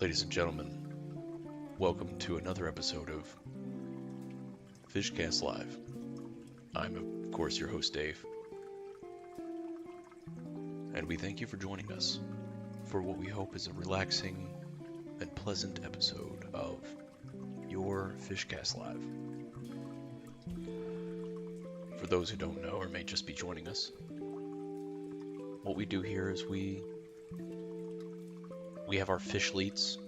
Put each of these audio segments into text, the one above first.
Ladies and gentlemen, welcome to another episode of FIshcast Live. I'm, of course, your host, Dave. And we thank you for joining us for what we hope is a relaxing and pleasant episode of your FIshcast Live. For those who don't know or may just be joining us, what we do here is we have our fishleets,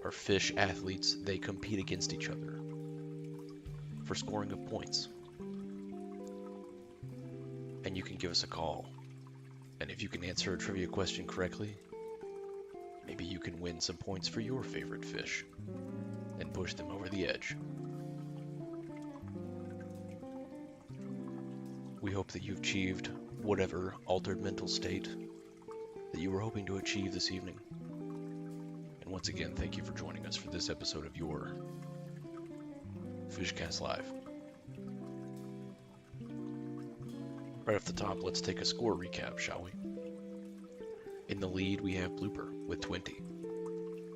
our fish athletes. They compete against each other for scoring of points. And you can give us a call. And if you can answer a trivia question correctly, maybe you can win some points for your favorite fish and push them over the edge. We hope that you've achieved whatever altered mental state that you were hoping to achieve this evening. And once again, thank you for joining us for this episode of your FIshcast Live. Right off the top, let's take a score recap, shall we? In the lead, we have Blooper with 20,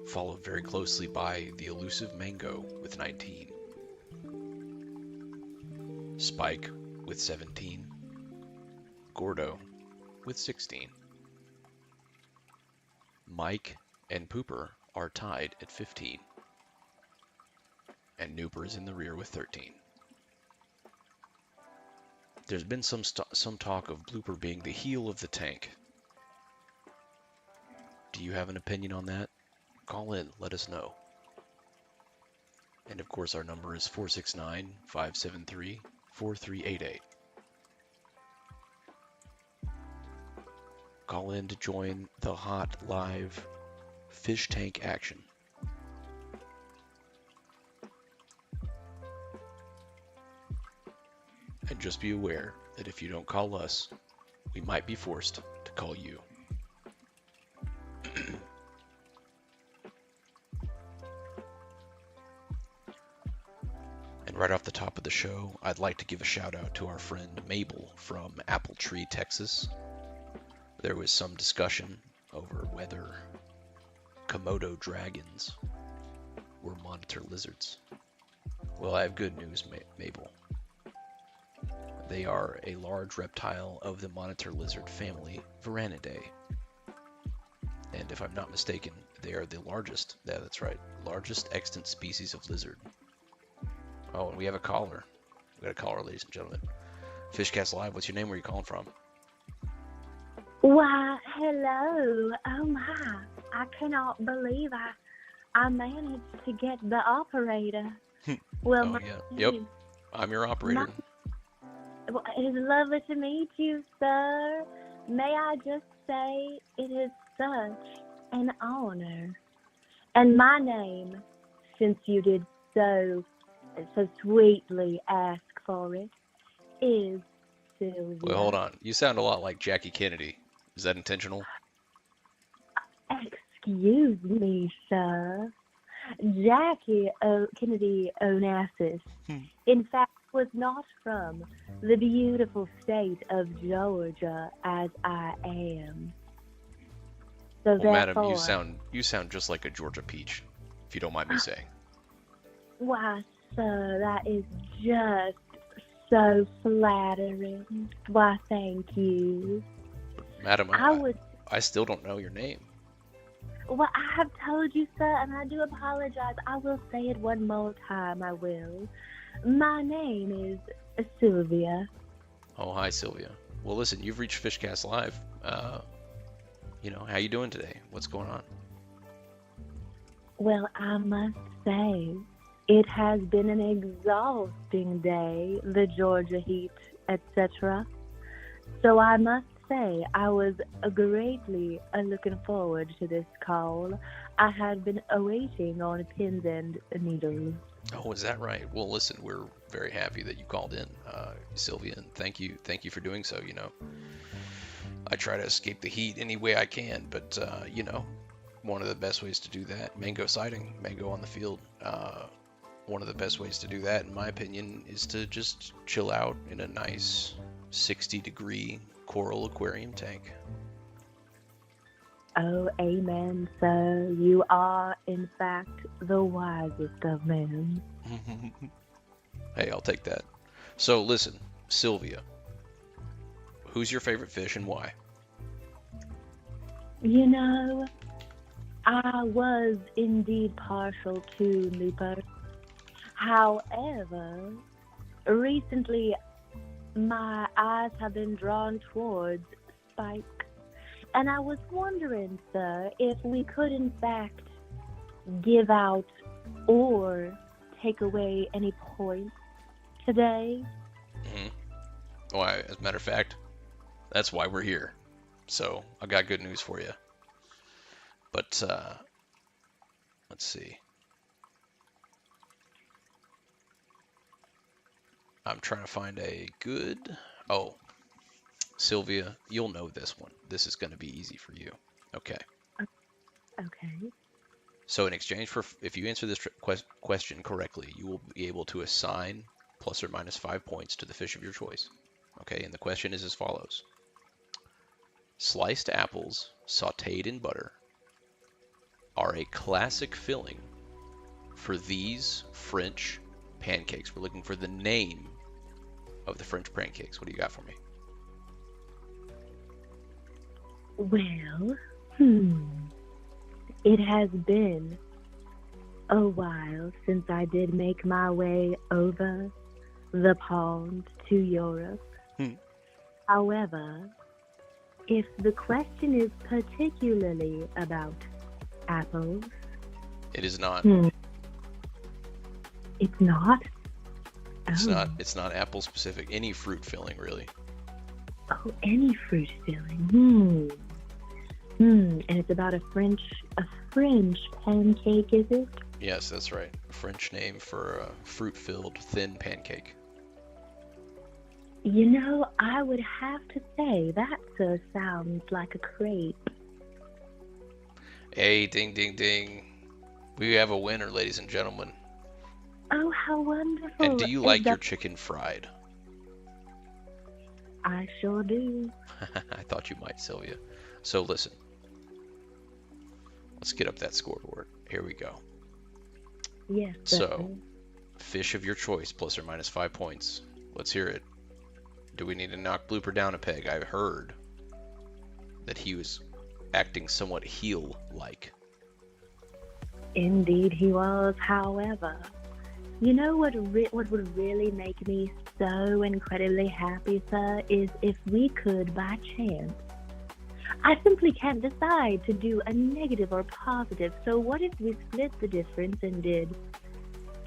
followed very closely by the elusive Mango with 19, Spike with 17, Gordo with 16, Mike and Pooper are tied at 15, and Nooper is in the rear with 13. There's been some talk of Blooper being the heel of the tank. Do you have an opinion on that? Call in, let us know. And of course our number is 469-573-4388. Call in to join the hot live fish tank action. And just be aware that if you don't call us, we might be forced to call you. And right off the top of the show, I'd like to give a shout out to our friend Mabel from Apple Tree, Texas. There was some discussion over whether Komodo dragons were monitor lizards. Well, I have good news, Mabel. They are a large reptile of the monitor lizard family, Varanidae. And if I'm not mistaken, they are the largest, yeah, that's right, largest extant species of lizard. Oh, and we have a caller. We got a caller, ladies and gentlemen. FIshcast Live, what's your name? Where are you calling from? Why, hello. Oh my, I cannot believe I managed to get the operator. Well, oh, yeah. Yep. I'm your operator. It is lovely to meet you, sir. May I just say it is such an honor. And my name, since you did so sweetly ask for it, is Sylvia. Well, hold on. You sound a lot like Jackie Kennedy. Is that intentional? Excuse me, sir. Jackie Kennedy Onassis, in fact, was not from the beautiful state of Georgia as I am. So well, therefore, madam, you sound just like a Georgia peach, if you don't mind me saying. Why, sir, that is just so flattering. Why, thank you. Madam, I still don't know your name. Well, I have told you, sir, and I do apologize. I will say it one more time, I will. My name is Sylvia. Oh, hi, Sylvia. Well, listen, you've reached FIshcast Live. How you doing today? What's going on? Well, I must say, it has been an exhausting day, the Georgia heat, etc. So I must say I was greatly looking forward to this call. I had been awaiting on pins and needles. Oh, is that right? Well, listen, we're very happy that you called in, Sylvia, and thank you for doing so. I try to escape the heat any way I can, but one of the best ways to do that, mango sighting, mango on the field. One of the best ways to do that, in my opinion, is to just chill out in a nice 60-degree coral aquarium tank. Oh, amen, sir. You are, in fact, the wisest of men. Hey, I'll take that. So listen, Sylvia, who's your favorite fish and why? You know, I was indeed partial to Looper. However, recently my eyes have been drawn towards Spike. And I was wondering, sir, if we could in fact give out or take away any points today. Why, as a matter of fact, that's why we're here. So I got good news for you. But let's see. I'm trying to find a good. Oh, Sylvia, you'll know this one. This is going to be easy for you. Okay. Okay. So in exchange for, if you answer this question correctly, you will be able to assign plus or minus 5 points to the fish of your choice. Okay, and the question is as follows. Sliced apples sautéed in butter are a classic filling for these French pancakes. We're looking for the name of the French pancakes. What do you got for me? Well, it has been a while since I did make my way over the pond to Europe. However, if the question is particularly about apples... It is not. It's not? It's not apple specific. Any fruit filling, really. Oh, any fruit filling. And it's about a French pancake, is it? Yes, that's right. A French name for a fruit-filled thin pancake. You know, I would have to say that sounds like a crepe. Hey, ding, ding, ding. We have a winner, ladies and gentlemen. Oh, how wonderful. And do you like your chicken fried? I sure do. I thought you might, Sylvia. So listen. Let's get up that scoreboard. Here we go. Yes. So, fish of your choice, plus or minus 5 points. Let's hear it. Do we need to knock Blooper down a peg? I heard that he was acting somewhat heel-like. Indeed he was. However, you know what would really make me so incredibly happy, sir, is if we could, by chance. I simply can't decide to do a negative or positive, so what if we split the difference and did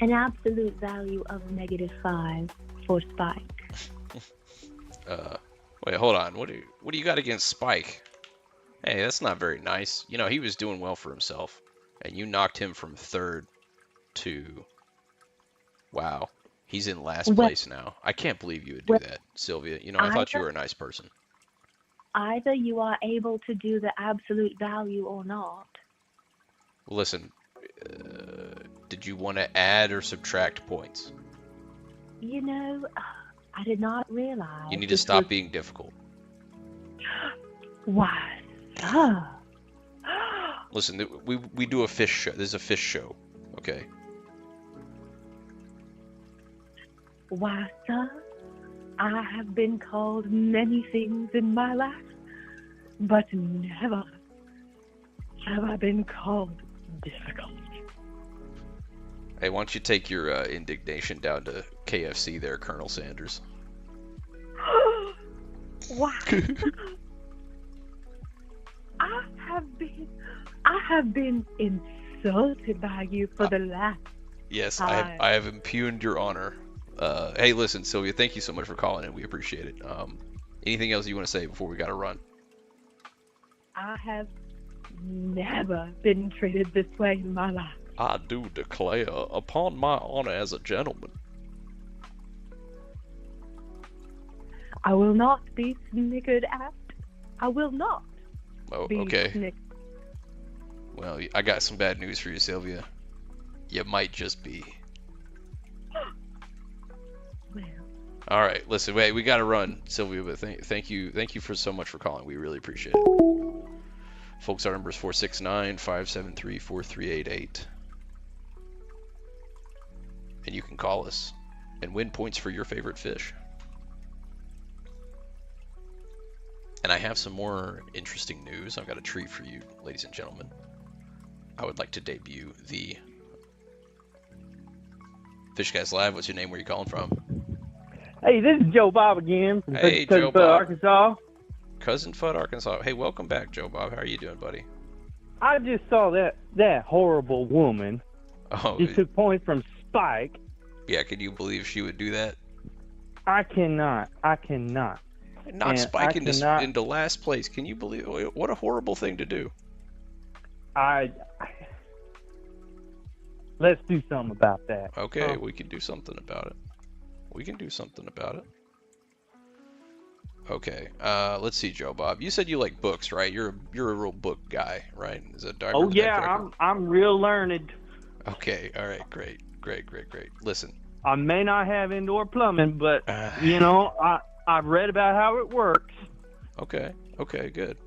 an absolute value of -5 for Spike? Wait, hold on. What do you got against Spike? Hey, that's not very nice. You know, he was doing well for himself, and you knocked him from 3rd to... Wow. He's in last place now. I can't believe you would do that, Sylvia. You know, I thought you were a nice person. Either you are able to do the absolute value or not. Listen, did you want to add or subtract points? You know, I did not realize. You need to stop being difficult. Why, sir? Listen, we do a fish show. This is a fish show, okay? Why, sir, I have been called many things in my life, but never have I been called difficult. Hey, why don't you take your indignation down to KFC there, Colonel Sanders? Why? I have been insulted by you for the last Yes, time. I have impugned your honor. Hey, listen, Sylvia, thank you so much for calling in. We appreciate it. Anything else you want to say before we got to run? I have never been treated this way in my life. I do declare upon my honor as a gentleman. I will not be snickered at. I will not be okay. snickered. Well, I got some bad news for you, Sylvia. You might just be. Well. All right, listen, wait, we got to run, Sylvia, but thank you for so much for calling. We really appreciate it. Folks, our number is 469-573-4388. And you can call us and win points for your favorite fish. And I have some more interesting news. I've got a treat for you, ladies and gentlemen. I would like to debut the FIshcast Live. What's your name? Where are you calling from? Hey, this is Joe Bob again from Hey, Joe Bob. Arkansas. Cousin Fudd, Arkansas. Hey, welcome back, Joe Bob. How are you doing, buddy? I just saw that horrible woman. Oh, She took points from Spike. yeah. Can you believe she would do that? I cannot. Not And Spike I into cannot- into last place. Can you believe? What a horrible thing to do. Let's do something about that. Okay, we can do something about it. Okay, let's see, Joe Bob. You said you like books, right? You're a real book guy, right? Is that Oh yeah, I'm real learned. Okay, all right, great. Listen, I may not have indoor plumbing, but I've read about how it works. okay, good.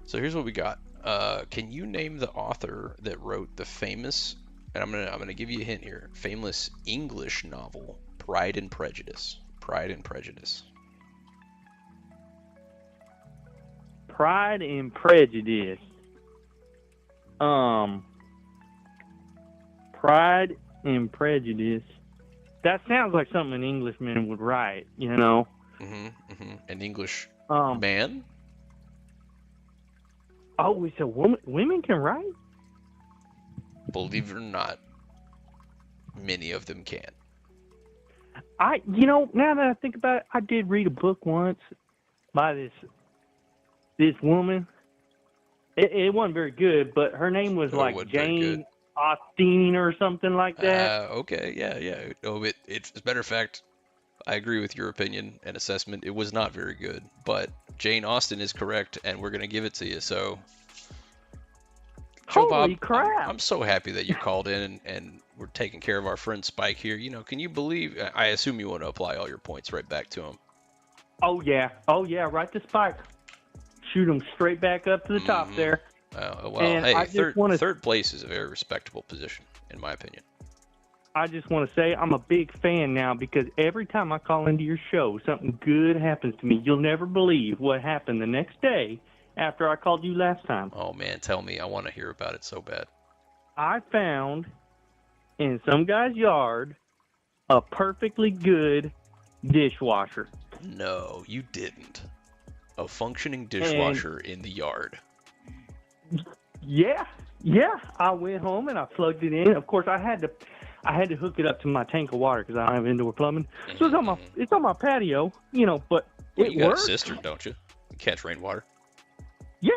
So here's what we got. Can you name the author that wrote the famous, and I'm gonna give you a hint here, famous English novel, Pride and Prejudice? Pride and Prejudice. Pride and Prejudice. Pride and Prejudice. That sounds like something an Englishman would write, you know. An English Um, man? Oh, so women can write? Believe it or not, many of them can. Now that I think about it, I did read a book once by this woman. It wasn't very good, but her name was Oh, it like wasn't very good. Jane Austen or something like that. Okay, yeah. Oh, as a matter of fact, I agree with your opinion and assessment. It was not very good, but Jane Austen is correct, and we're gonna give it to you. So, Joe Holy Bob, crap! I'm so happy that you called in and we're taking care of our friend Spike here. Can you believe? I assume you want to apply all your points right back to him. Oh yeah, right to Spike. Shoot him straight back up to the top there. Well, And hey, I just wanna- third place is a very respectable position, in my opinion. I just want to say I'm a big fan now because every time I call into your show, something good happens to me. You'll never believe what happened the next day after I called you last time. Oh man, tell me. I want to hear about it so bad. I found in some guy's yard a perfectly good dishwasher. No, you didn't. A functioning dishwasher in the yard. Yeah. I went home and I plugged it in. Of course, I had to hook it up to my tank of water because I don't have indoor plumbing. So it's on my patio, but Well, it you got works. a cistern, don't you? You catch rainwater. Yeah.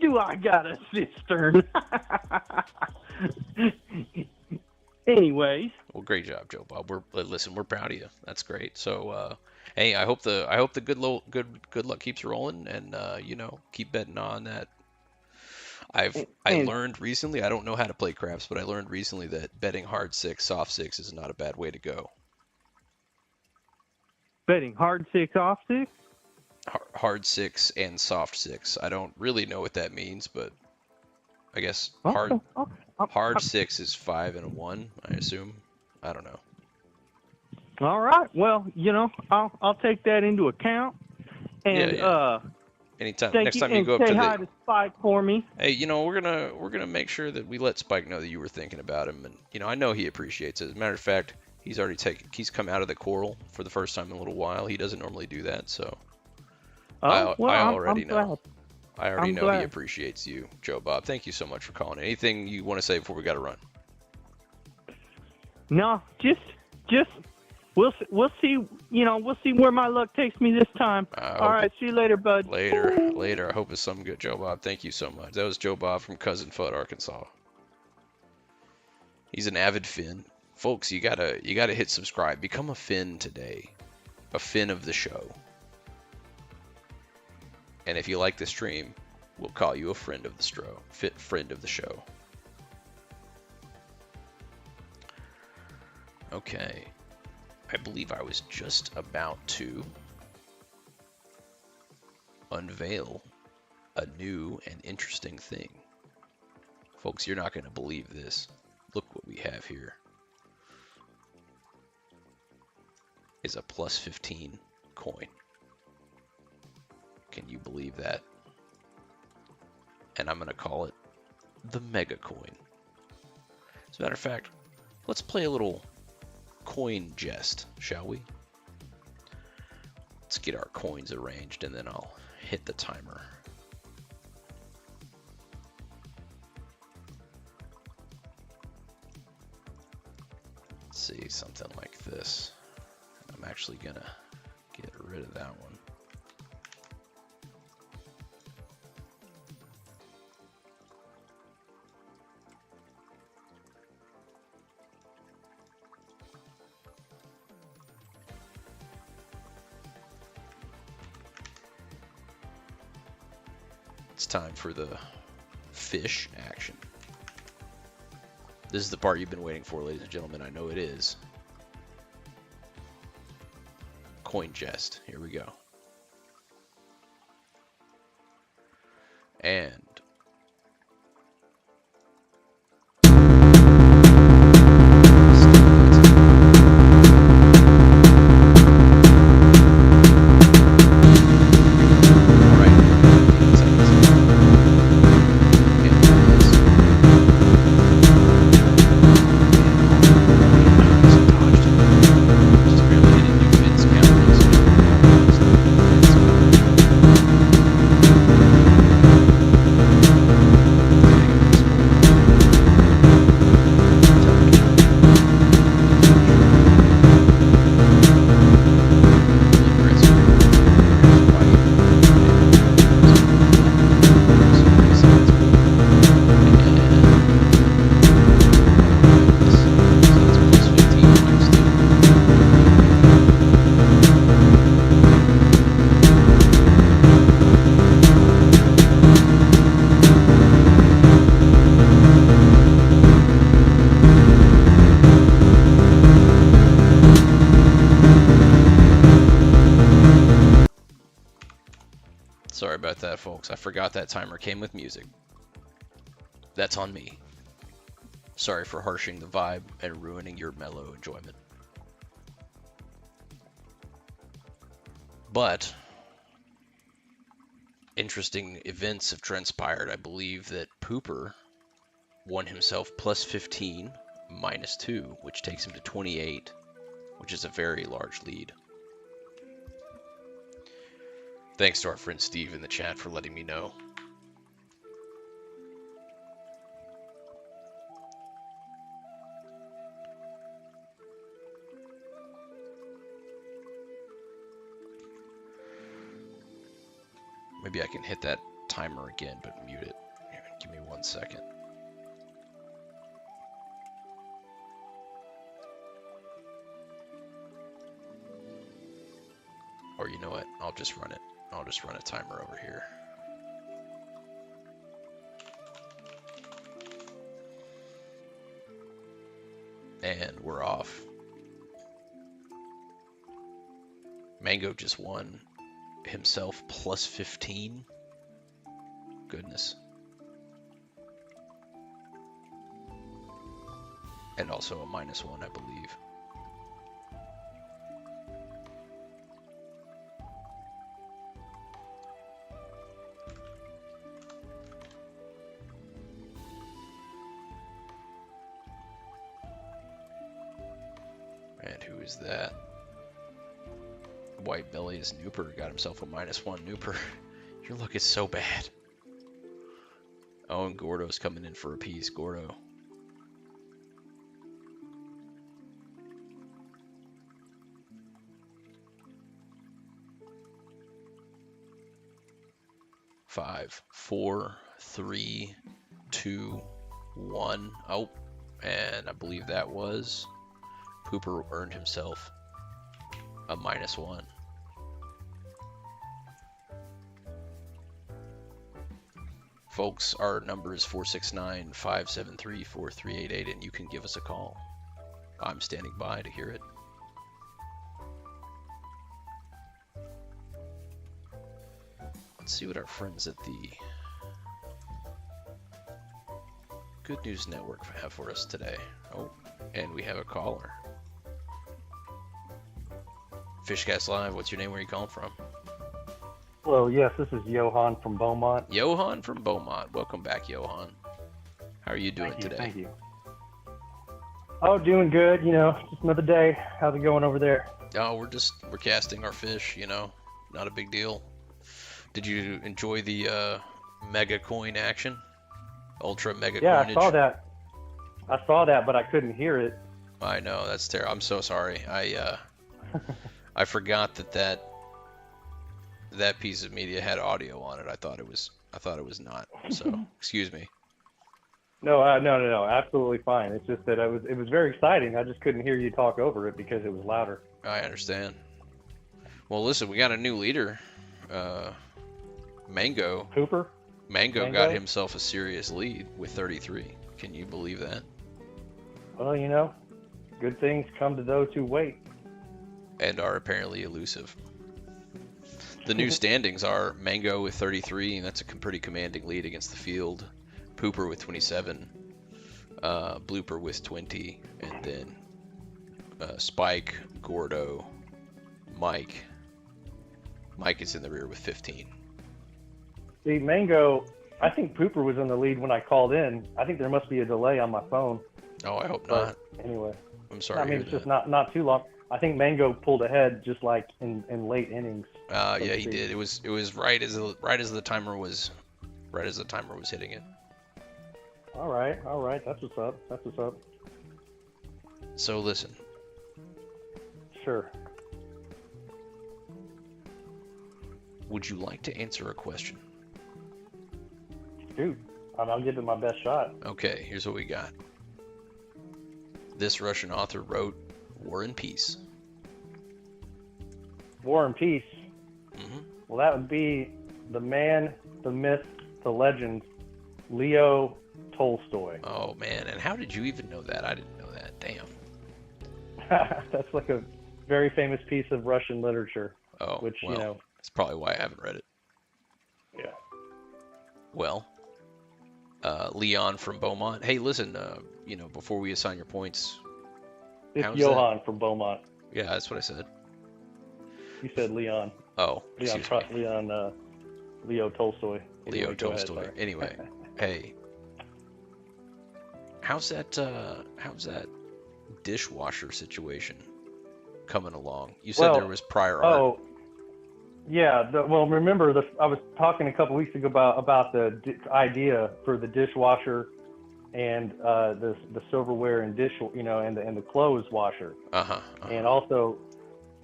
Do I got a cistern? Anyways. Well, great job, Joe Bob. We're proud of you. That's great. So, hey, I hope the good luck keeps rolling, and keep betting on that. I learned recently. I don't know how to play craps, but I learned recently that betting hard six, soft six is not a bad way to go. Betting hard six, off six? Hard six and soft six. I don't really know what that means, but I guess Okay. hard six is 5 and a 1, I assume. I don't know. All right. Well, I'll take that into account. And Yeah. Anytime. thank Next you, time you and go up say to hi to Spike for me. Hey, we're gonna make sure that we let Spike know that you were thinking about him, and I know he appreciates it. As a matter of fact, he's come out of the coral for the first time in a little while. He doesn't normally do that, so I already know. Glad. I already I'm know glad. he appreciates you, Joe Bob. Thank you so much for calling. Anything you want to say before we got to run? No, just we'll see. We'll see where my luck takes me this time. All right. See you later, bud. Later. I hope it's something good, Joe Bob. Thank you so much. That was Joe Bob from Cousin Fudd, Arkansas. He's an avid Finn. Folks, you gotta hit subscribe. Become a Finn today. A Finn of the show. And if you like the stream, we'll call you a friend of the friend of the show. Okay. I believe I was just about to unveil a new and interesting thing. Folks, you're not going to believe this. Look what we have here. Is a plus 15 coin. Can you believe that? And I'm going to call it the Mega Coin. As a matter of fact, let's play a little coin jest, shall we? Let's get our coins arranged and then I'll hit the timer. Let's see, something like this. I'm actually gonna get rid of that one. It's time for the fish action. This is the part you've been waiting for, ladies and gentlemen. I know it is. Coin jest. Here we go. And sorry about that, folks. I forgot that timer came with music. That's on me. Sorry for harshing the vibe and ruining your mellow enjoyment. But interesting events have transpired. I believe that Pooper won himself plus 15 minus 2, which takes him to 28, which is a very large lead. Thanks to our friend Steve in the chat for letting me know. Maybe I can hit that timer again, but mute it. Here, give me 1 second. Or you know what? I'll just run it. I'll just run a timer over here. And we're off. Mango just won himself plus 15. Goodness. And also a minus 1, I believe. And who is that? White Belly's Nooper got himself a minus 1 Nooper. Your luck is so bad. Oh, and Gordo's coming in for a piece. Gordo. Five, four, three, two, one. Oh, and I believe that was Pooper earned himself a minus 1. Folks, our number is 469-573-4388, and you can give us a call. I'm standing by to hear it. Let's see what our friends at the Good News Network have for us today. Oh, and we have a caller. FIshcast Live, what's your name? Where are you calling from? Hello, yes, this is Johan from Beaumont. Johan from Beaumont. Welcome back, Johan. How are you doing today? Thank you. Oh, doing good. You know, just another day. How's it going over there? Oh, we're casting our fish, you know, not a big deal. Did you enjoy the mega coin action? Ultra mega Yeah, coinage? I saw that, but I couldn't hear it. I know, that's terrible. I'm so sorry. I forgot that piece of media had audio on it. I thought it was not. So, excuse me. No, no, absolutely fine. It's just that it was very exciting. I just couldn't hear you talk over it because it was louder. I understand. Well, listen, we got a new leader. Mango. Cooper? Mango got himself a serious lead with 33. Can you believe that? Well, you know, good things come to those who wait. And are apparently elusive. The new standings are Mango with 33, and that's a pretty commanding lead against the field. Pooper with 27, Blooper with 20, and then Spike, Gordo, Mike. Mike is in the rear with 15. See, Mango, I think Pooper was in the lead when I called in. I think there must be a delay on my phone. Oh, I hope not. Anyway. I'm sorry. I mean, it's just not too long. I think Mango pulled ahead just like in late innings. Yeah, he did. It was right as the timer was hitting it. All right. That's what's up. So listen. Sure. Would you like to answer a question? Dude, I'll give it my best shot. Okay, here's what we got. This Russian author wrote War and Peace. War and Peace. Mm-hmm. Well, that would be the man, the myth, the legend, Leo Tolstoy. Oh man, and how did you even know that? I didn't know that. Damn. That's like a very famous piece of Russian literature. Oh, which, well, you know. That's probably why I haven't read it. Yeah. Well, Leon from Beaumont. Hey, listen, before we assign your points. It's Johan from Beaumont. Yeah, that's what I said. You said Leon. Oh, Leo Tolstoy. Leo Tolstoy. Anyway, hey, how's that dishwasher situation coming along? You said there was prior art. Oh, yeah. Well, remember, I was talking a couple weeks ago about the idea for the dishwasher and the silverware and dish, and the clothes washer. And also,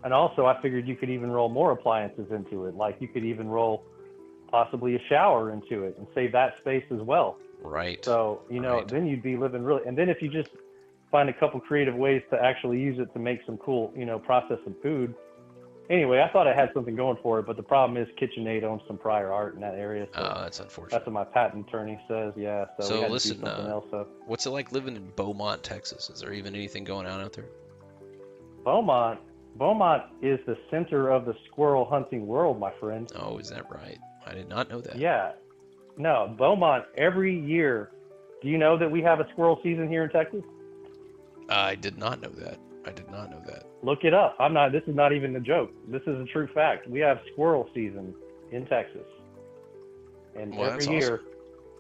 I figured you could even roll more appliances into it. Like you could even roll possibly a shower into it and save that space as well. Right. So, then you'd be living really, and then if you just find a couple creative ways to actually use it to make some cool, process some food. Anyway, I thought it had something going for it, but the problem is KitchenAid owns some prior art in that area. So that's unfortunate. That's what my patent attorney says, yeah. So we had listen, to do something else. What's it like living in Beaumont, Texas? Is there even anything going on out there? Beaumont is the center of the squirrel hunting world, my friend. Oh, is that right? I did not know that. Yeah. No, Beaumont, every year. Do you know that we have a squirrel season here in Texas? I did not know that. Look it up. This is not even a joke. This is a true fact. We have squirrel season in Texas. And every year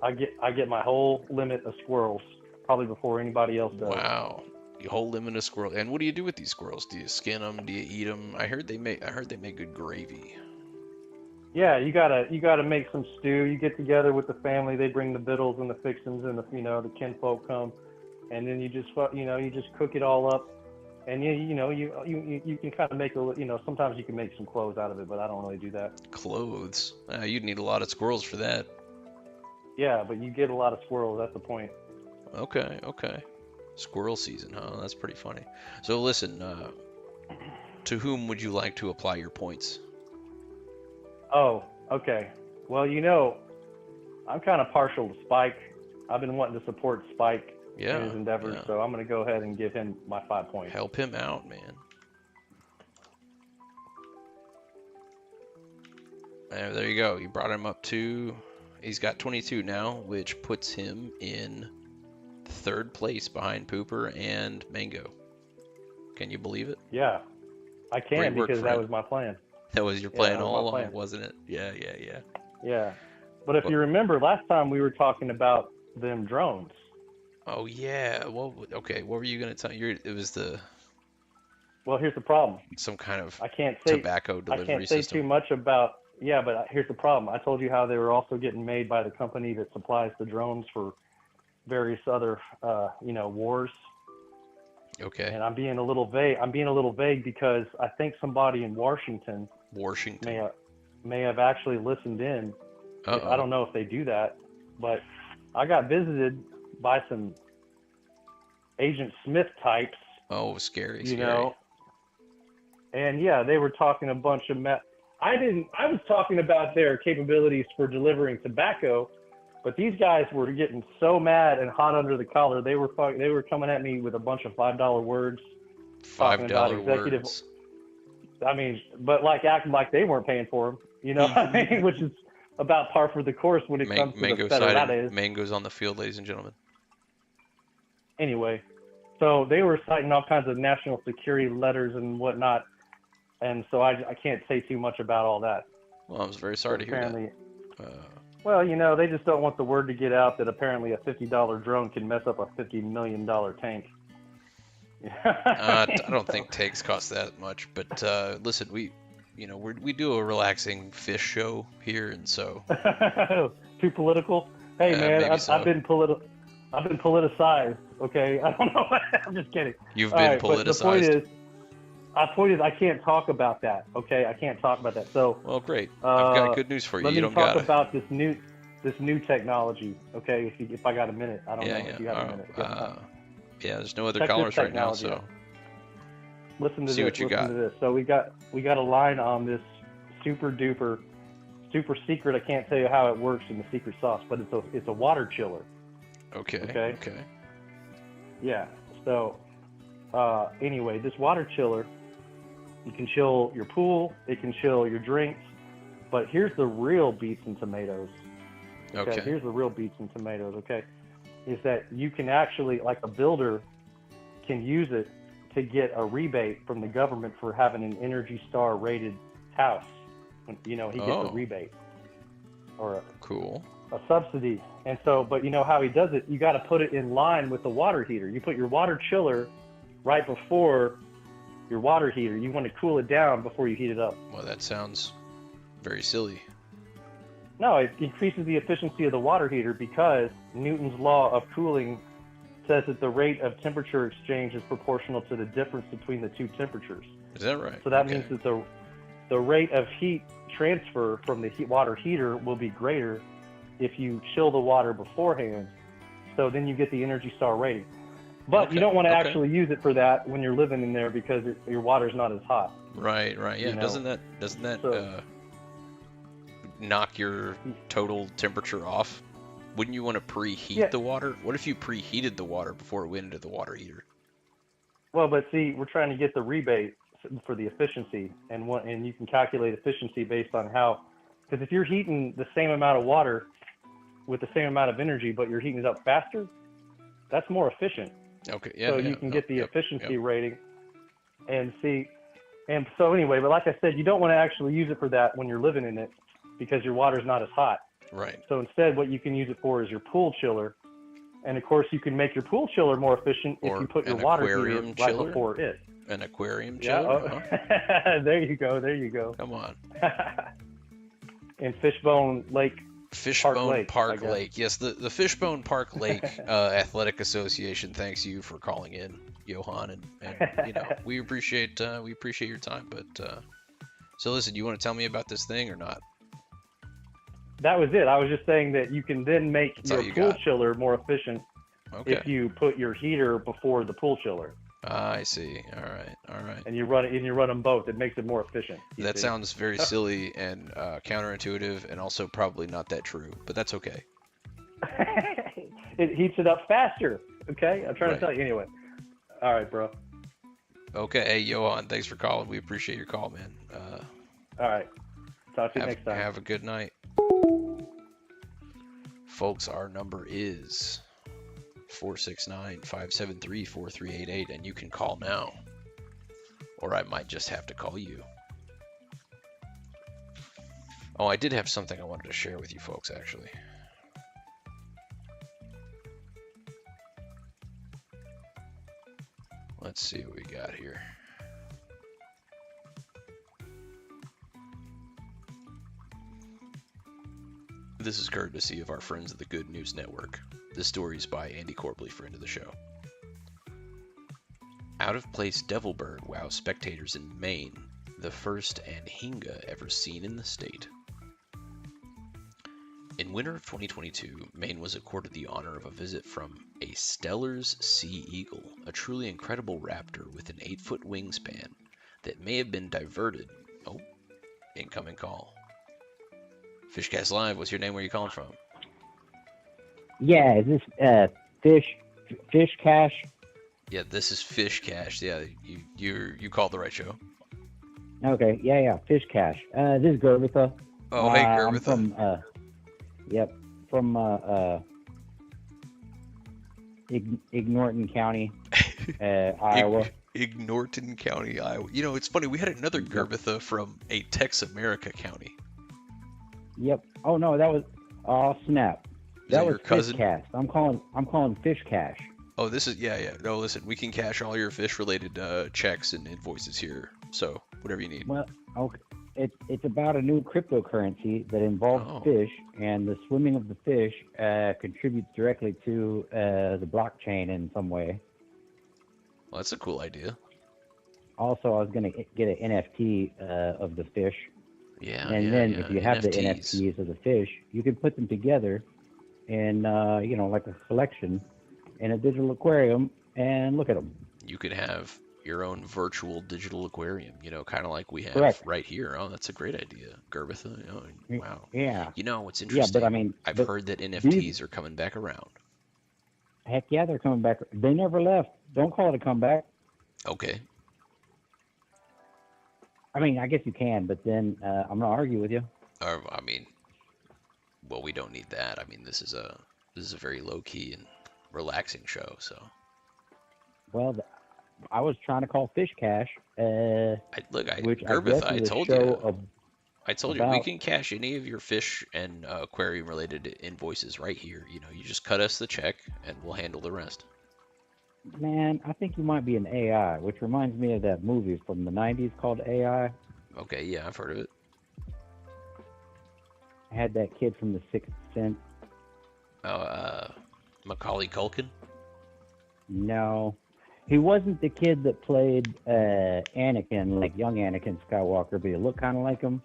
I get my whole limit of squirrels, probably before anybody else does. Wow. Your whole limit of squirrels. And what do you do with these squirrels? Do you skin them? Do you eat them? I heard they make good gravy. Yeah, you gotta make some stew. You get together with the family. They bring the victuals and the fixings, and the kinfolk come, and then you just cook it all up, and you can kind of make sometimes you can make some clothes out of it, but I don't really do that. Clothes? You'd need a lot of squirrels for that. Yeah, but you get a lot of squirrels. That's the point. Okay. Squirrel season, huh? That's pretty funny. So listen, to whom would you like to apply your points? Oh, okay. Well, I'm kind of partial to Spike. I've been wanting to support Spike in his endeavors, so I'm going to go ahead and give him my 5 points. Help him out, man. There you go. You brought him up to. He's got 22 now, which puts him in third place behind Pooper and Mango. Can you believe it? Yeah, I Great can work, because that friend. was my plan. That was your Yeah, plan that was all my along, plan. wasn't it? Yeah. Yeah, but if Well- you remember last time we were talking about them drones. Oh yeah. Well, okay. What were you gonna tell? It was Well, here's the problem. some kind of I can't say tobacco I delivery can't say system. too much about. Yeah, but here's the problem. I told you how they were also getting made by the company that supplies the drones for various other, wars. Okay. And I'm being a little vague because I think somebody in Washington Washington. may have actually listened in. Uh-oh. I don't know if they do that, but I got visited by some Agent Smith types, Oh, scary. you know, and yeah, they were talking a bunch of I was talking about their capabilities for delivering tobacco, but these guys were getting so mad and hot under the collar. They were coming at me with a bunch of $5 words. talking about $5 executive- words. I mean, but like acting like they weren't paying for them, you know what I mean? Which is about par for the course when it comes to Mango the federales. Mango's on the field, ladies and gentlemen. Anyway, so they were citing all kinds of national security letters and whatnot, and so I can't say too much about all that. Well, I'm very sorry to hear that. Apparently, Uh, well, you know, they just don't want the word to get out that apparently a $50 drone can mess up a $50 million tank. I don't think tanks cost that much, but listen, we do a relaxing fish show here, and so Too political? Hey man, maybe so. I've been politicized. Okay, I don't know. I'm just kidding. you've All been right, but politicized. the point is, I can't talk about that. Okay, I can't talk about that. So Well, great. I've got good news for you. let You me don't talk got it. about this new technology. Okay, if I got a minute, I don't know if you have a minute. Yeah, there's no other Check this callers right now, technology so out. Listen to see this. what you listen got. to this. So we got a line on this super duper, super secret. I can't tell you how it works in the secret sauce, but it's a water chiller. Okay. Yeah. So anyway, this water chiller, you can chill your pool, it can chill your drinks, but here's the real beets and tomatoes. Okay. Here's the real beets and tomatoes. Okay, is that you can actually, like a builder, can use it to get a rebate from the government for having an Energy Star rated house. You know, he gets a rebate or Cool. a subsidy. And so, but you know how he does it? You got to put it in line with the water heater. You put your water chiller right before your water heater. You want to cool it down before you heat it up. Well, that sounds very silly. No, it increases the efficiency of the water heater because Newton's law of cooling says that the rate of temperature exchange is proportional to the difference between the two temperatures. Is that right? So that Okay. means that the rate of heat transfer from the water heater will be greater if you chill the water beforehand. So then you get the Energy Star rating. But you don't want to actually use it for that when you're living in there because your water's not as hot. Right. Yeah. You know? Doesn't that knock your total temperature off? Wouldn't you want to preheat the water? What if you preheated the water before it went into the water heater? Well, but see, we're trying to get the rebate for the efficiency, and you can calculate efficiency based on how, because if you're heating the same amount of water with the same amount of energy, but you're heating it up faster, that's more efficient. Okay. Yeah. So you can get the efficiency rating and see. And so anyway, but like I said, you don't want to actually use it for that when you're living in it because your water's not as hot. Right. So instead, what you can use it for is your pool chiller. And of course, you can make your pool chiller more efficient if you put your water heater right before it. An aquarium chiller? Yeah. There you go. Come on. In Fishbone Lake. Fishbone Park Lake. Yes, the Fishbone Park Lake Athletic Association thanks you for calling in, Johan, and you know we appreciate your time. But so listen, you want to tell me about this thing or not? That was it. I was just saying that you can then make your pool chiller more efficient if you put your heater before the pool chiller. I see. All right. And you run them both. It makes it more efficient. That sounds very silly and counterintuitive, and also probably not that true. But that's okay. It heats it up faster. Okay, I'm trying to tell you anyway. All right, bro. Okay, hey Johan, thanks for calling. We appreciate your call, man. All right. Talk to you next time. Have a good night. Folks, our number is 469-573-4388, and you can call now. Or I might just have to call you. Oh, I did have something I wanted to share with you folks, actually. Let's see what we got here. This is courtesy of our friends at the Good News Network. This story is by Andy Corbley, friend of the show. Out-of-place devilbird wows spectators in Maine, the first anhinga ever seen in the state. In winter of 2022, Maine was accorded the honor of a visit from a Steller's sea eagle, a truly incredible raptor with an 8-foot wingspan that may have been diverted. Oh, incoming call. FIshcast Live, what's your name? Where are you calling from? Yeah, is this FIshcast? Yeah, this is FIshcast. Yeah, you called the right show. Okay, yeah, FIshcast. This is Gervitha. Oh, hey, Gervitha. I'm from Ignorton County, Iowa. Ignorton County, Iowa. You know, it's funny. We had another Gervitha from a Tex America county. Yep. Oh no, that was. Oh snap. That was your cousin? FIshcast. I'm calling FIshcast. Oh, this is yeah. No, listen, we can cash all your fish-related checks and invoices here. So whatever you need. Well, okay. It's about a new cryptocurrency that involves fish, and the swimming of the fish contributes directly to the blockchain in some way. Well, that's a cool idea. Also, I was going to get an NFT of the fish. Yeah. And then if you have the NFTs of the fish, you can put them together in, like a collection in a digital aquarium and look at them. You could have your own virtual digital aquarium, kind of like we have right here. Oh, that's a great idea, Gervitha. Oh, wow. Yeah. You know what's interesting? Yeah, but I've heard that NFTs are coming back around. Heck yeah, they're coming back. They never left. Don't call it a comeback. Okay. I mean, I guess you can, but then I'm gonna argue with you. Well, we don't need that. I mean, this is a very low key and relaxing show. So. Well, I was trying to call FIshcast. Gervitha, I told you we can cash any of your fish and aquarium related invoices right here. You just cut us the check and we'll handle the rest. Man, I think you might be an AI, which reminds me of that movie from the 90s called AI. Okay, yeah, I've heard of it. I had that kid from The Sixth Sense. Macaulay Culkin? No. He wasn't the kid that played Anakin, like young Anakin Skywalker, but he looked kind of like him.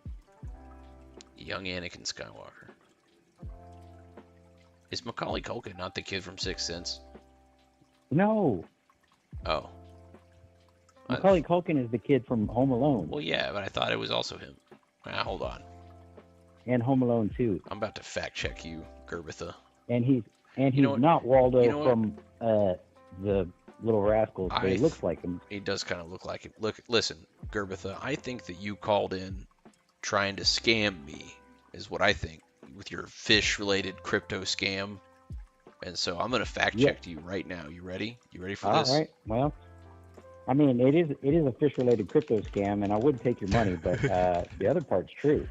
Young Anakin Skywalker. Is Macaulay Culkin not the kid from Sixth Sense? No. Oh. Macaulay Culkin is the kid from Home Alone. Well, yeah, but I thought it was also him. Hold on. And Home Alone 2. I'm about to fact check you, Gervitha. And he's not Waldo from the Little Rascals, but he looks like him. He does kind of look like him. Listen, Gervitha, I think that you called in trying to scam me, is what I think, with your fish-related crypto scam. And so I'm going to fact check you right now. You ready? You ready for this? All right. Well, I mean, it is a fish-related crypto scam, and I would take your money, but the other part's true.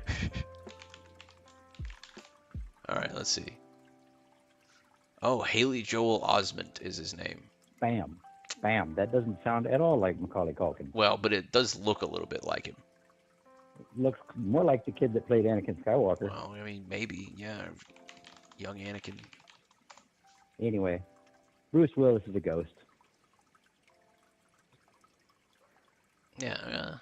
All right, let's see. Oh, Haley Joel Osment is his name. Bam. That doesn't sound at all like Macaulay Culkin. Well, but it does look a little bit like him. Looks more like the kid that played Anakin Skywalker. Well, I mean, maybe, yeah. Young Anakin. Anyway, Bruce Willis is a ghost. Yeah.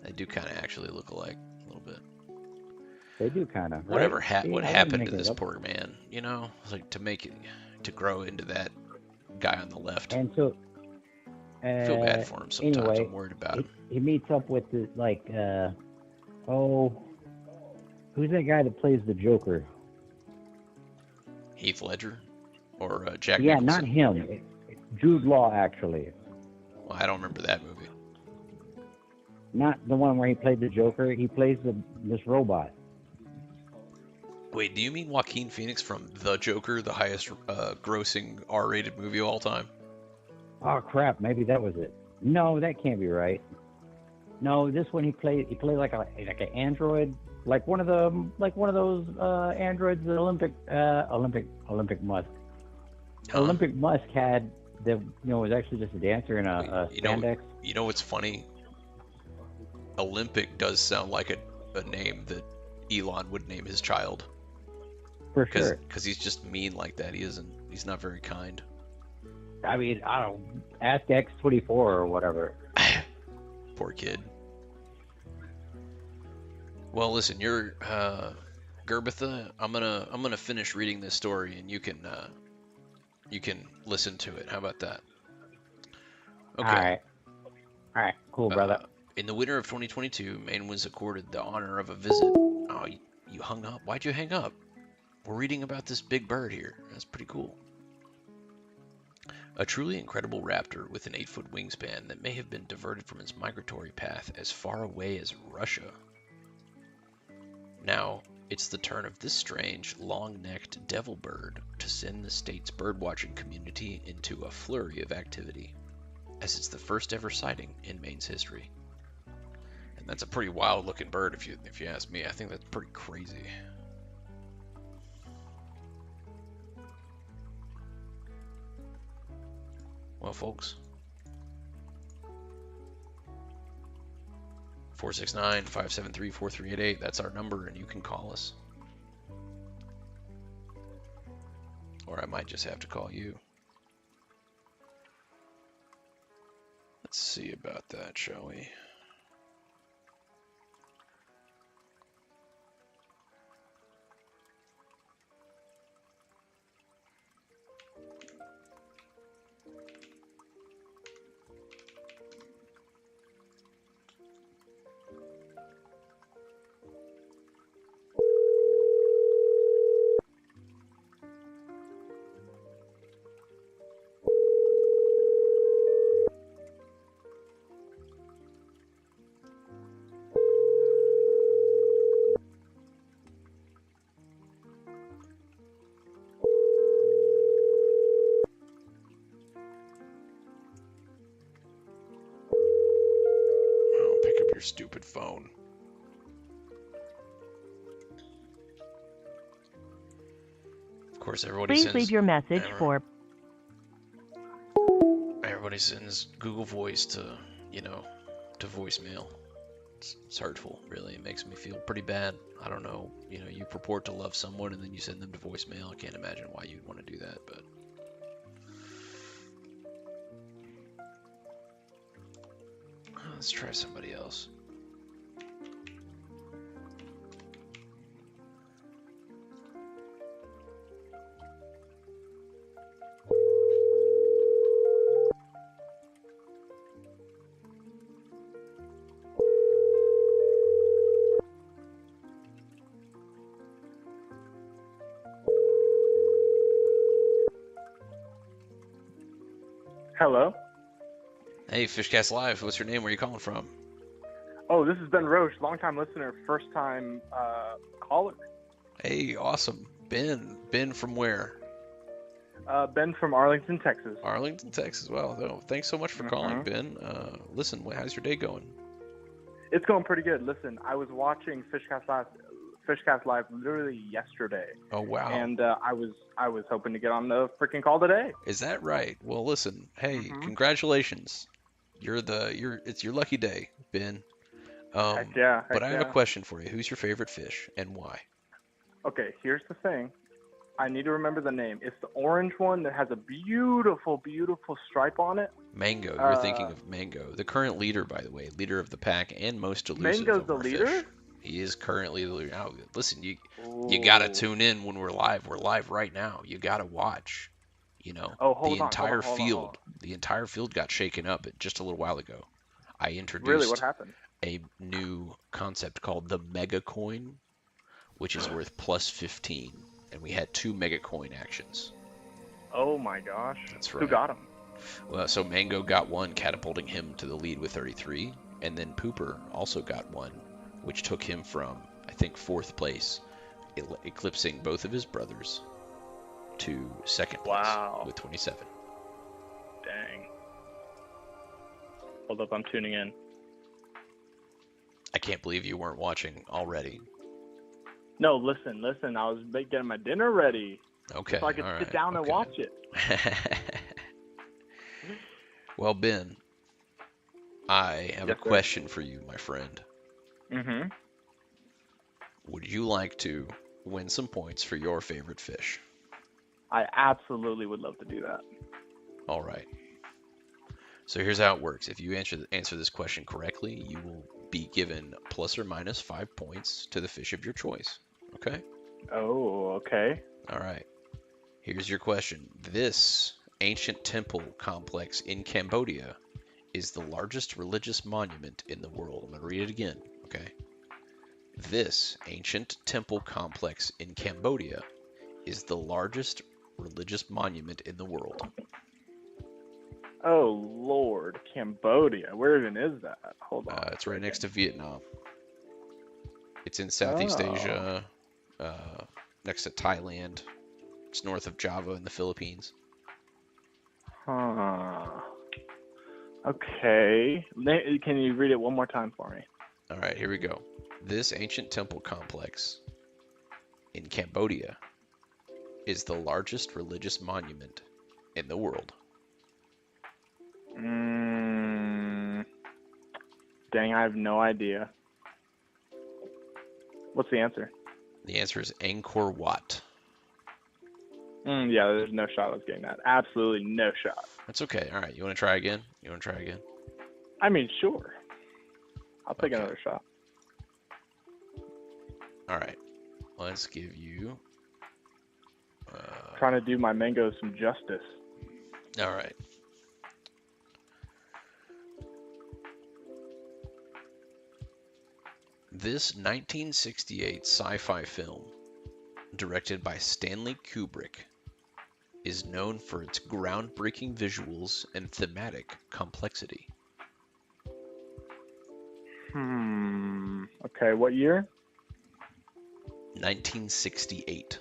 They do kind of actually look alike a little bit. They do kind of. What happened to this poor man? Like to grow into that guy on the left. And so, I feel bad for him sometimes. Anyway, I'm worried about him. He meets up with who's that guy that plays the Joker? Heath Ledger or Jack Yeah, Nicholson? not him. Jude Law, actually. Well, I don't remember that movie. Not the one where he played the Joker. He plays this robot. Wait, do you mean Joaquin Phoenix from The Joker, the highest grossing R-rated movie of all time? Oh crap! Maybe that was it. No, that can't be right. No, this one he played like an android, like one of those androids that Olympic Musk. Huh? Olympic Musk had was actually just a dancer in a spandex. You know what's funny? Olympic does sound like a name that Elon would name his child. For sure. Because he's just mean like that. He's not very kind. I mean, I don't ask X24 or whatever. Poor kid. Well, listen, you're Gerbitha. I'm gonna finish reading this story, and you can listen to it. How about that? Okay. All right, cool, brother. In the winter of 2022, Maine was accorded the honor of a visit. Oh, you hung up? Why'd you hang up? We're reading about this big bird here. That's pretty cool. A truly incredible raptor with an 8-foot wingspan that may have been diverted from its migratory path as far away as Russia. Now, it's the turn of this strange, long-necked devil bird to send the state's birdwatching community into a flurry of activity, as it's the first ever sighting in Maine's history. And that's a pretty wild-looking bird, if you ask me. I think that's pretty crazy. Well, folks, 469-573-4388, that's our number, and you can call us. Or I might just have to call you. Let's see about that, shall we? Your stupid phone. Of course, everybody Please leave your message for. Everybody sends Google Voice to voicemail. It's hurtful, really. It makes me feel pretty bad. I don't know. You purport to love someone and then you send them to voicemail. I can't imagine why you'd want to do that, but. Let's try somebody else. Hello? Hey, FIshcast Live. What's your name? Where are you calling from? Oh, this is Ben Roche, longtime listener, first time caller. Hey, awesome. Ben from where? Ben from Arlington, Texas. Arlington, Texas. Well, thanks so much for calling, Ben. Listen, how's your day going? It's going pretty good. Listen, I was watching FIshcast Live literally yesterday. Oh, wow. And I was hoping to get on the freaking call today. Is that right? Well, listen. Hey, congratulations. It's your lucky day, Ben. Heck yeah. But I have a question for you. Who's your favorite fish and why? Okay, here's the thing. I need to remember the name. It's the orange one that has a beautiful, beautiful stripe on it. Mango. You're thinking of Mango. The current leader, by the way. Leader of the pack and most elusive Mango's of the our leader? fish. He is currently the leader. Now, listen, you got to tune in when we're live. We're live right now. You got to watch. The entire field got shaken up just a little while ago. I introduced Really, what happened? A new concept called the Mega Coin, which is worth plus 15. And we had 2 Mega Coin actions. Oh my gosh. That's right. Who got him? Well, so Mango got one, catapulting him to the lead with 33. And then Pooper also got one, which took him from, I think, 4th place, eclipsing both of his brothers, to 2nd place Wow. with 27. Dang. Hold up, I'm tuning in. I can't believe you weren't watching already. No, listen. I was getting my dinner ready. Okay. So I could all sit right, down and okay. watch it. Well, Ben, I have a Yes, sir. question for you, my friend. Mm-hmm. Would you like to win some points for your favorite fish? I absolutely would love to do that. All right. So here's how it works. If you answer this question correctly, you will be given plus or minus 5 points to the fish of your choice. Okay? Oh, okay. All right. Here's your question. This ancient temple complex in Cambodia is the largest religious monument in the world. I'm going to read it again. Okay? This ancient temple complex in Cambodia is the largest religious monument in the world. Oh, Lord. Cambodia. Where even is that? Hold on. It's right next to Vietnam. It's in Southeast Asia, next to Thailand. It's north of Java in the Philippines. Huh. Okay. Can you read it one more time for me? All right, here we go. This ancient temple complex in Cambodia is the largest religious monument in the world. Dang, I have no idea. What's the answer? The answer is Angkor Wat. Yeah, there's no shot I was getting that. Absolutely no shot. That's okay. All right, you want to try again? I mean, sure. I'll take Okay. another shot. All right, let's give you... Trying to do my mangoes some justice. all right. This 1968 sci-fi film, directed by Stanley Kubrick, is known for its groundbreaking visuals and thematic complexity. Okay, what year? 1968.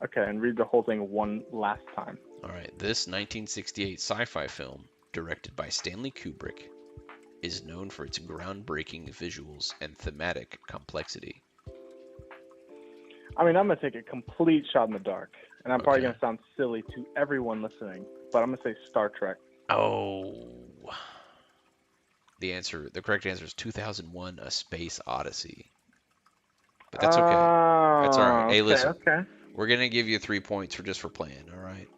Okay, and read the whole thing one last time. All right, this 1968 sci-fi film, directed by Stanley Kubrick, is known for its groundbreaking visuals and thematic complexity. I mean, I'm going to take a complete shot in the dark, and I'm probably Okay. going to sound silly to everyone listening, but I'm going to say Star Trek. Oh. The correct answer is 2001: A Space Odyssey. But that's okay. That's all right. Hey, listen. Okay. We're gonna give you 3 points for playing. All right.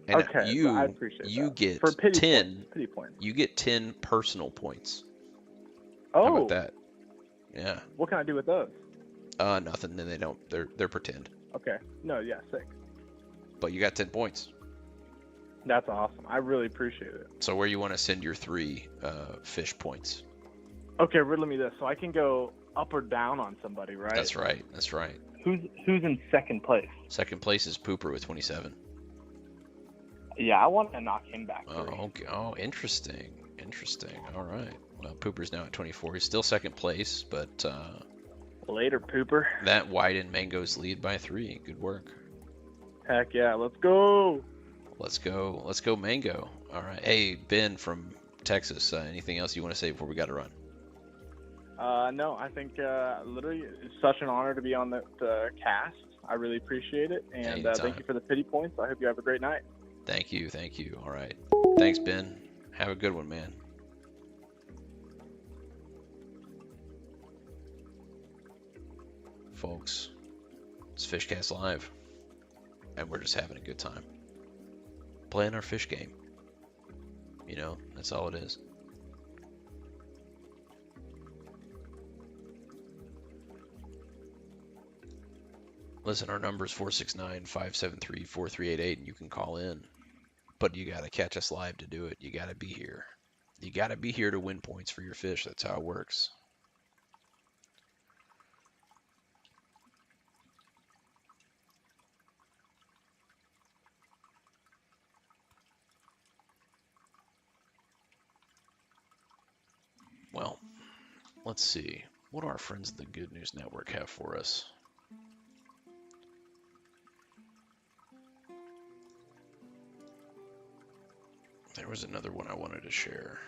And Okay, so I appreciate you that. get For pity 10. points. Pity points. You get 10 personal points. Oh. How about that? Yeah. What can I do with those? Nothing. Then they don't. They're pretend. Okay. No, yeah, sick. But you got 10 points. That's awesome. I really appreciate it. So where you want to send your 3 fish points? Okay, riddle me this. So I can go up or down on somebody, right? That's right. That's right. Who's in second place? Second place is Pooper with 27. Yeah, I want to knock him back. Oh, okay. Oh, interesting. All right. Well, Pooper's now at 24. He's still second place, but Later, Pooper. that widened Mango's lead by 3. Good work. Heck yeah, let's go. Let's go, Mango. All right. Hey, Ben from Texas. Anything else you want to say before we got to run? No, I think literally it's such an honor to be on the cast. I really appreciate it, and Anytime. thank you for the pity points. I hope you have a great night. Thank you. All right. Thanks, Ben. Have a good one, man. Folks, it's FishCast Live, and we're just having a good time. Playing our fish game. You know, that's all it is. Listen, our number is 469-573-4388, and you can call in. But you got to catch us live to do it. You got to be here. You got to be here to win points for your fish. That's how it works. let's see. What do our friends at the Good News Network have for us? There was another one I wanted to share.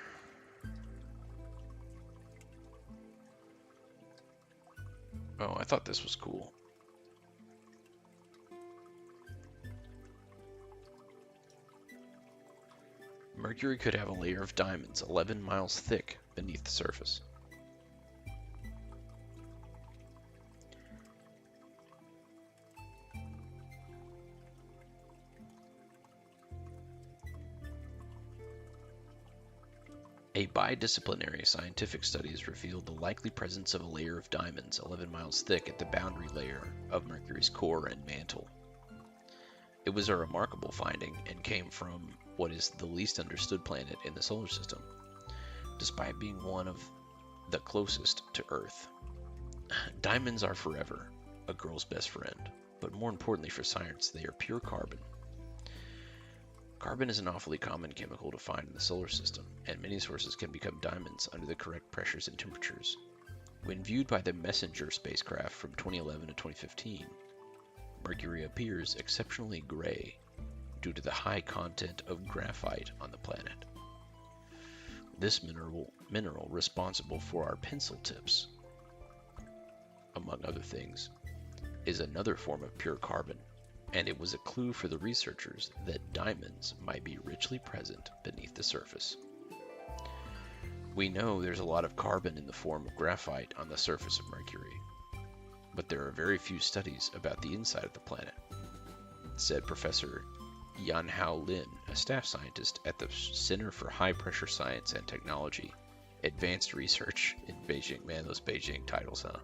Oh, I thought this was cool. Mercury could have a layer of diamonds 11 miles thick beneath the surface. A bidisciplinary scientific study has revealed the likely presence of a layer of diamonds 11 miles thick at the boundary layer of Mercury's core and mantle. It was a remarkable finding and came from what is the least understood planet in the solar system, despite being one of the closest to Earth. Diamonds are forever a girl's best friend, but more importantly for science, they are pure carbon. Carbon is an awfully common chemical to find in the solar system, and many sources can become diamonds under the correct pressures and temperatures. When viewed by the Messenger spacecraft from 2011 to 2015, Mercury appears exceptionally gray due to the high content of graphite on the planet. This mineral responsible for our pencil tips, among other things, is another form of pure carbon, and it was a clue for the researchers that diamonds might be richly present beneath the surface. We know there's a lot of carbon in the form of graphite on the surface of Mercury, but there are very few studies about the inside of the planet, said Professor Yanhao Lin, a staff scientist at the Center for High Pressure Science and Technology, Advanced Research in Beijing. Man, those Beijing titles, huh?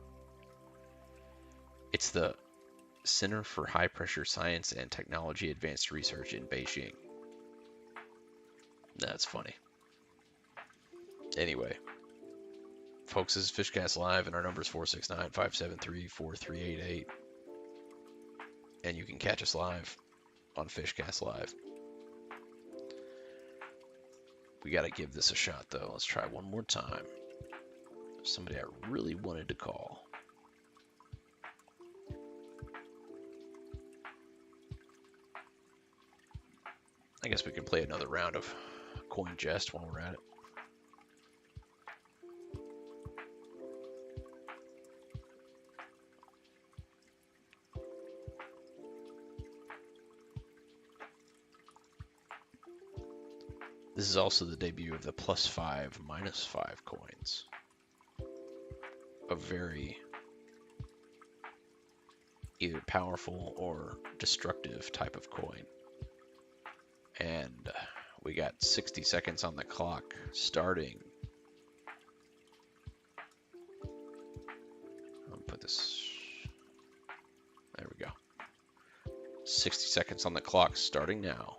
It's the Center for High Pressure Science and Technology Advanced Research in Beijing. That's funny. Anyway, folks, this is FIshcast Live, and our number is 469-573-4388. And you can catch us live on FIshcast Live. We got to give this a shot, though. Let's try one more time. Somebody I really wanted to call. I guess we can play another round of Coin Jest while we're at it. This is also the debut of the +5, -5 coins. A very either powerful or destructive type of coin. And we got 60 seconds on the clock starting. I'll put this. There we go. 60 seconds on the clock starting now.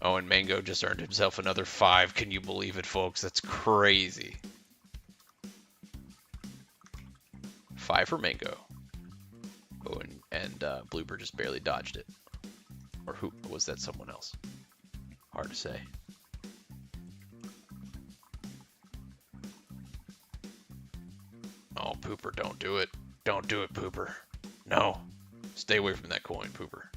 Oh, and Mango just earned himself another 5. Can you believe it, folks? That's crazy. 5 for Mango. Oh, and Blooper just barely dodged it. Or who was that? Someone else? Hard to say. Oh, Pooper, don't do it. Don't do it, Pooper. No. Stay away from that coin, Pooper.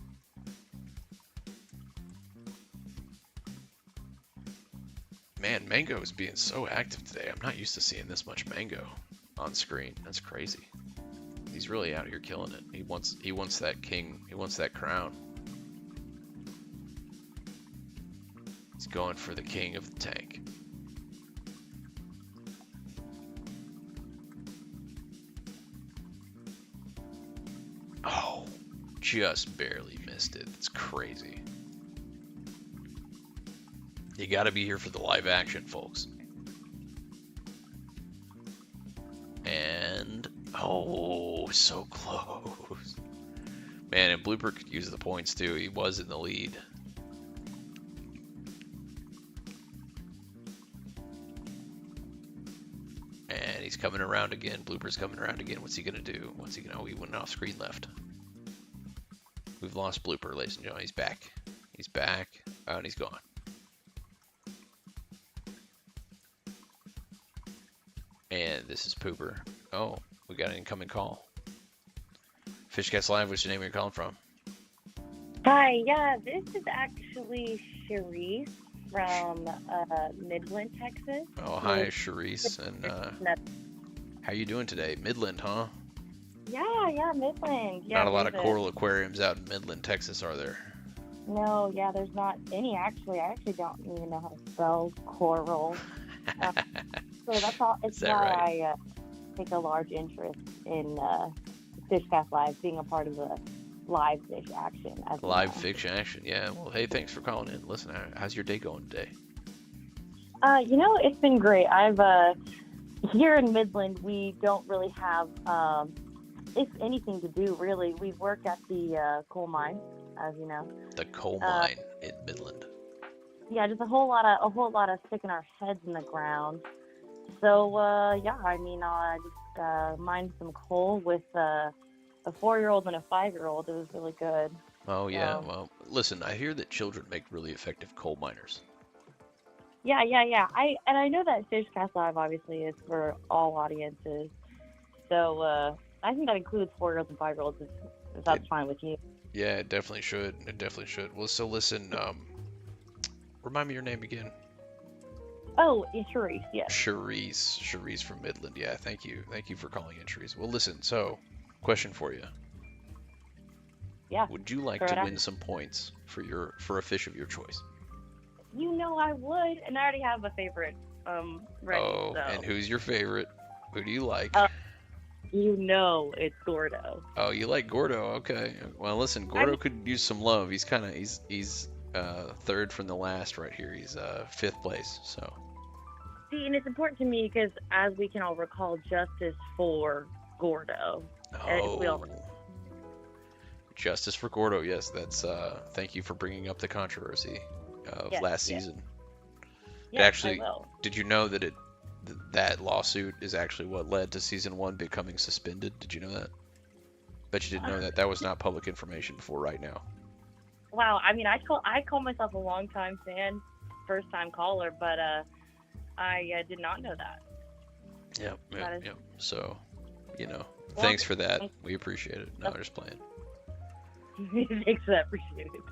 Man, Mango is being so active today. I'm not used to seeing this much Mango on screen. That's crazy. He's really out here killing it. He wants that king. He wants that crown. He's going for the king of the tank. Oh, just barely missed it. It's crazy. You gotta be here for the live action, folks. And, oh, so close. Man, and Blooper could use the points too. He was in the lead. And he's coming around again. Blooper's coming around again. What's he gonna do? What's he gonna? Oh, he went off screen left. We've lost Blooper, ladies and gentlemen. He's back. He's back. Oh, and he's gone. And this is Pooper. Oh, we got an incoming call. FIshcast Live, what's your name? Where you calling from? Hi, yeah, this is actually Cherise from Midland, Texas. Oh, hi, Cherise. And how you doing today? Midland, huh? Yeah, Midland. Yeah, Not a lot of coral aquariums out in Midland, Texas, are there? No, yeah, there's not any actually. I actually don't even know how to spell coral. So that's all. It's that why right? I take a large interest in FIshcast Live, being a part of the live fish action. As you Live know. fiction action, yeah. Well, hey, thanks for calling in. Listen, how's your day going today? It's been great. I've here in Midland, we don't really have if anything to do really. We work at the coal mine, as you know. The coal mine in Midland. Yeah, just a whole lot of sticking our heads in the ground. So yeah, I mean, I just mined some coal with a 4-year-old and a 5-year-old. It was really good. Oh yeah. Well, listen, I hear that children make really effective coal miners. Yeah. I know that FIshcast Live obviously is for all audiences. So I think that includes 4-year-olds and 5-year-olds. If that's fine with you. Yeah, it definitely should. It definitely should. Well, so listen. Remind me your name again. Oh, it's Cherise. Yes. Cherise from Midland. Yeah, thank you for calling in, Cherise. Well, listen. So, question for you. Yeah. Would you like to win some points for a fish of your choice? You know I would, and I already have a favorite ready. Oh, so. and who's your favorite? Who do you like? You know it's Gordo. Oh, you like Gordo? Okay. Well, listen, Gordo could use some love. He's third from the last right here. He's 5th place. So. See, and it's important to me because, as we can all recall, justice for Gordo. Oh. Justice for Gordo. Yes, that's. Thank you for bringing up the controversy of last season. Yeah, actually, I will. did you know that that lawsuit is actually what led to season 1 becoming suspended? Did you know that? Bet you didn't know that. That was not public information before right now. Wow, I mean, I call myself a long-time fan, first-time caller, but I did not know that. Yep. So, thanks for that. We appreciate it. No, just playing. Thanks for that. Appreciate it.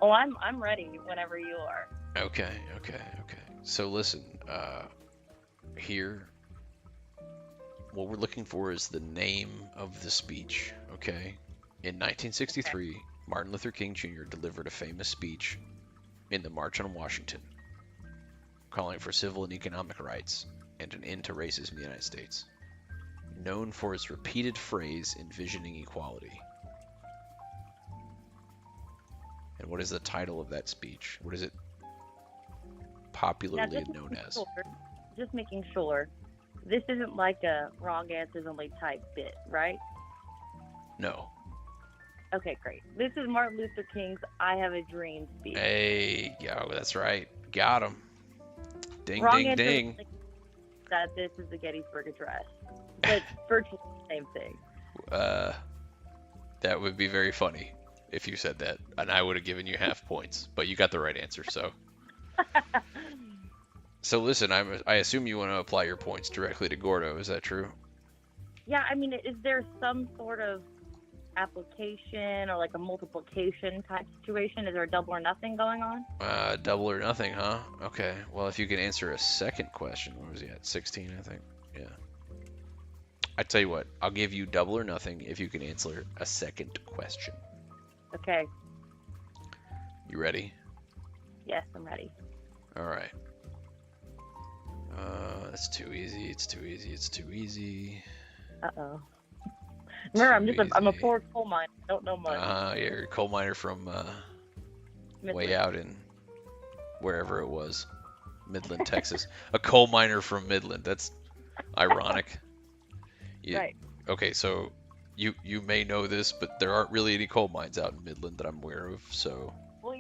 Oh, I'm ready whenever you are. Okay. So listen, here, what we're looking for is the name of the speech, okay? In 1963, Martin Luther King Jr. delivered a famous speech in the March on Washington, calling for civil and economic rights and an end to racism in the United States, known for its repeated phrase envisioning equality. And what is the title of that speech? What is it popularly known as? Just making sure. This isn't like a wrong answers only type bit, right? No. Okay, great. This is Martin Luther King's I Have a Dream speech. Hey, yo, that's right. Got him. Ding, wrong ding, ding. That this is the Gettysburg Address. But virtually the same thing. That would be very funny if you said that, and I would have given you half points, but you got the right answer, so. So listen, I assume you want to apply your points directly to Gordo, is that true? Yeah, I mean, is there some sort of application or like a multiplication type situation? Is there a double or nothing going on? Double or nothing, huh? Okay, well, if you can answer a second question, what was he at? 16, I think. Yeah. I tell you what, I'll give you double or nothing if you can answer a second question. Okay. You ready? Yes, I'm ready. All right. It's too easy. Uh-oh. Remember, I'm a poor coal miner. I don't know much. You're a coal miner from way out in wherever it was. Midland, Texas. A coal miner from Midland. That's ironic. Right. Okay, so you may know this, but there aren't really any coal mines out in Midland that I'm aware of, so... Well,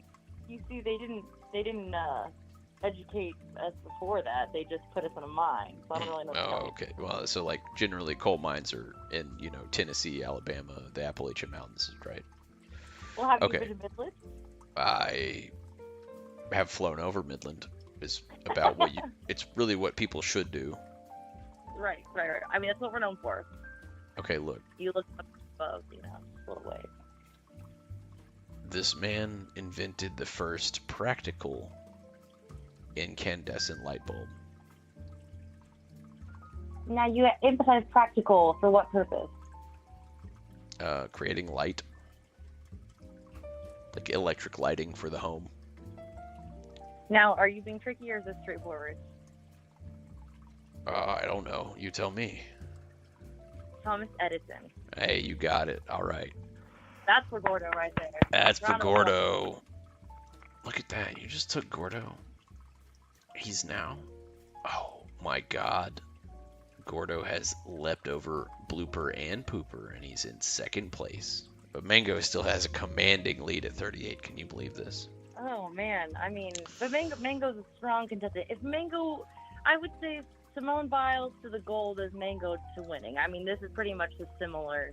you see, they didn't educate us before that. They just put us in a mine, so I don't really know. Oh, okay. Well, so like generally coal mines are in, Tennessee, Alabama, the Appalachian Mountains, right? Well, have Okay. you been to Midland? I have flown over Midland. Is about what you. It's really what people should do. Right. I mean, that's what we're known for. Okay, look. You look up above, a little way. This man invented the first practical incandescent light bulb. Now, you emphasize practical for what purpose? Creating light. Like electric lighting for the home. Now, are you being tricky or is this straightforward? I don't know. You tell me. Thomas Edison. Hey, you got it. All right. That's for Gordo right there. That's for Round of applause. Gordo. Look at that. You just took Gordo. He's now. Oh my God. Gordo has leapt over Blooper and Pooper, and he's in second place. But Mango still has a commanding lead at 38. Can you believe this? Oh man, I mean, but Mango's a strong contestant. If Mango, I would say Simone Biles to the gold as Mango to winning. I mean, this is pretty much a similar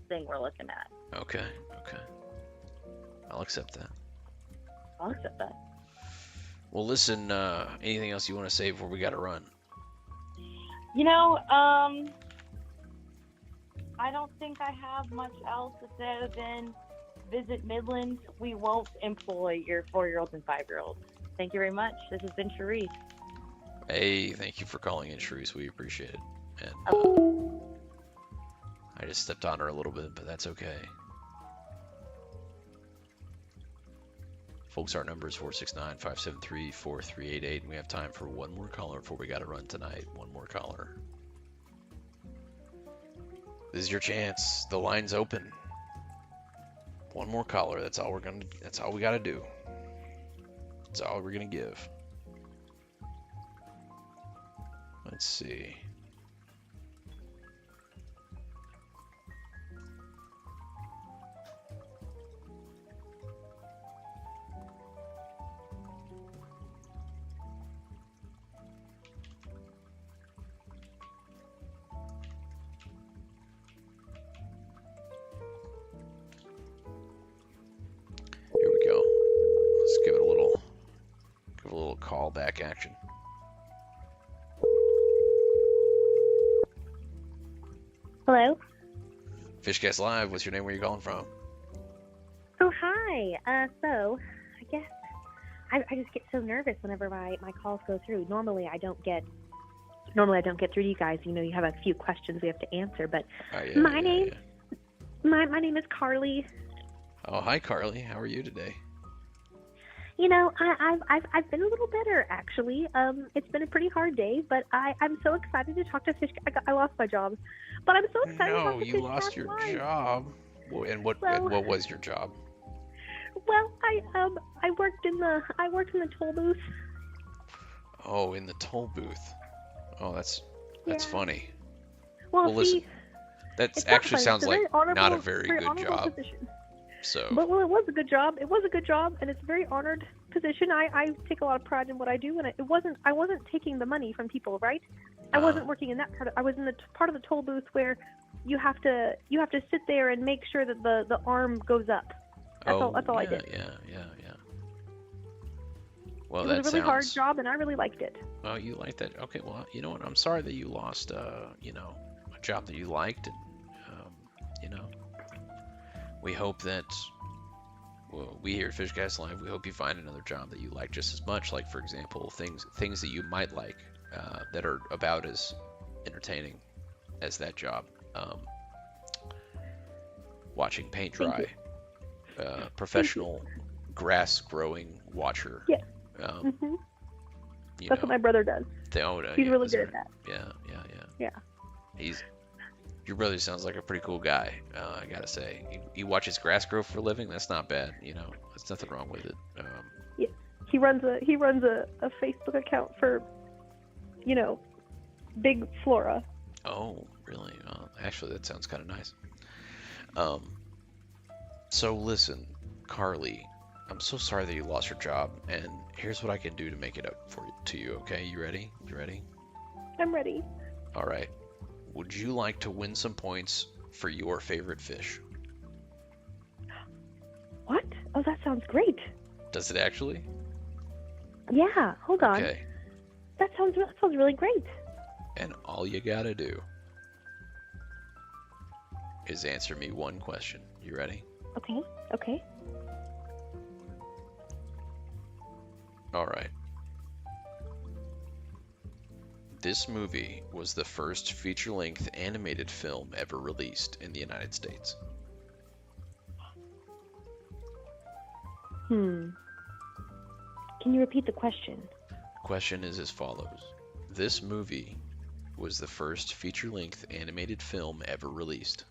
thing we're looking at. Okay. I'll accept that. I'll accept that. Well, listen, anything else you want to say before we got to run? I don't think I have much else to say other than visit Midland. We won't employ your 4-year-olds and 5-year-olds. Thank you very much. This has been Cherise. Hey, thank you for calling in, Shrews. We appreciate it. And I just stepped on her a little bit, but that's okay. Folks, our number is 469-573-4388, and we have time for one more caller before we got to run tonight. One more caller. This is your chance. The line's open. One more caller. That's all we got to do. That's all we're going to give. Let's see. Here we go. Let's give it a little callback action. Hello? FIshcast Live, what's your name? Where are you calling from? Oh, hi. So, I guess I just get so nervous whenever my calls go through. Normally I don't get through to you guys. You have a few questions we have to answer, but my name is Carly. Oh, hi, Carly. How are you today? I've been a little better, actually. It's been a pretty hard day, but I'm so excited to talk to Fish. I lost my job, but I'm so excited to talk No, to you Fish lost Cast your Live. job. And what was your job? Well, I worked in the toll booth. Oh, in the toll booth. Oh, that's Yeah. funny. Well, Listen, that it's not actually funny. sounds It's like not a very very good honorable job. position. So, But it was a good job. It was a good job, and it's a very honored position. I take a lot of pride in what I do, and I wasn't taking the money from people, right? I wasn't working in that part. I was in the part of the toll booth where you have to sit there and make sure that the arm goes up. That's all I did. Yeah. Well, It that was a really hard sounds. job, and I really liked it. Oh, you like that? Okay. Well, you know what? I'm sorry that you lost, a job that you liked, and we hope that. Well, we here at FIshcast Live, we hope you find another job that you like just as much. Like, for example, things that you might like that are about as entertaining as that job. Watching paint dry, professional grass growing watcher. Yeah. You That's what my brother does. He's really good at that. Yeah. Your brother sounds like a pretty cool guy. I gotta say, he watches grass grow for a living. That's not bad. There's nothing wrong with it. Yeah. He runs a Facebook account for, Big Flora. Oh, really? Actually, that sounds kind of nice. So listen, Carly, I'm so sorry that you lost your job, and here's what I can do to make it up to you, okay? You ready? You ready? I'm ready. All right. Would you like to win some points for your favorite fish? What? Oh, that sounds great. Does it actually? Yeah, hold on. Okay. That sounds really great. And all you gotta do is answer me one question. You ready? Okay. Okay. All right. This movie was the first feature-length animated film ever released in the United States. Can you repeat the question? The question is as follows. This movie was the first feature-length animated film ever released.